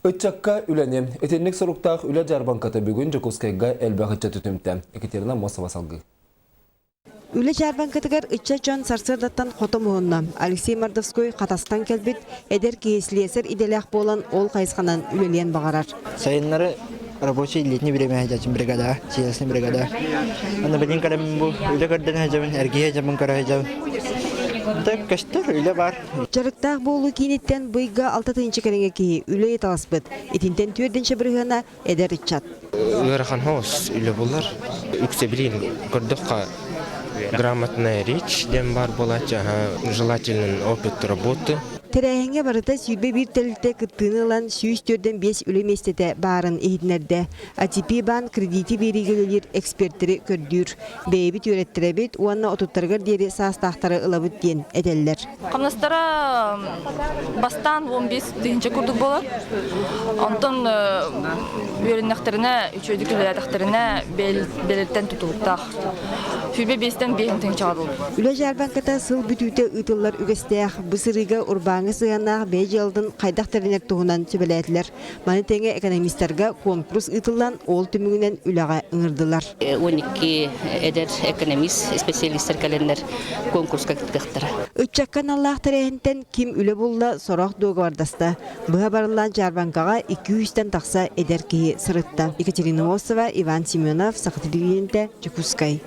Ötçakka üleni, etenlik soruktağ üle jarbankata bugün Jakutskayga elbağıtça tütümte. Ekaterina Mosova salgı. Üle jarbankatıgar ıçça can sarsırdattan xotomuğunna. Alexey Mordovskoy Katastan kelbit eder kiyesliyeser idelek bolan ol kayıskanan üleliyen bağarar. Sayınları рабочий летний время хажачым бригада, сельский бригада. Аны билин калем бу үле көрдөн хажабын, эргие хажабын кара хажабын. Так каштар үле бар. Жарыктақ болу кейнеттен бұйға 6-тынчы кәріңе кейі үле еталаспыд. Етінтен түйерденші бірғана әдер итчат. Уйрахан хоос үле болар. Үксе билин көрдіққа грамотная речь дем бар болача, желательный опыт работы. Терәһеңе барыта сүйбе bir тәлікте кыттыны лан 104-5 үлеместете барын ehidnerde. ATP ban krediti berigелер эксперттері көрдүр. Бейби түреттіребет, уанна отуттаргар дері састақтары ылабыт ден әдәлләр. Қамнастара бастан 15-тінші күрдік болар. Онтон өріннәқтеріне, үшөйдік үләдіқтеріне белеттен тұтылықтақ. Сүйбе 5-тен 5-тен чағадылды. Үле жарбанката сыл бүтүтө ытыллар үгестеях бысырыга урбаңы сыянақ бәйжі алдын қайдақ тәрінер туғынан сөбеләділер. Маны тәңе экономистерга конкурс ытыллан ол түмігінен үліға ыңырдылар. 12 эдер экономист специалисттер кәлендер конкурска кіттіқтір. Үтчаккан Аллах тәрәхінтен ким үлі болла сорах доғы бардасты. Бұға барылан жарбанкаға 200-тен тақса эдер кейі сырытта. Екатерина Мосова, Иван Семенов, Сақытыргенде, Jakutskay.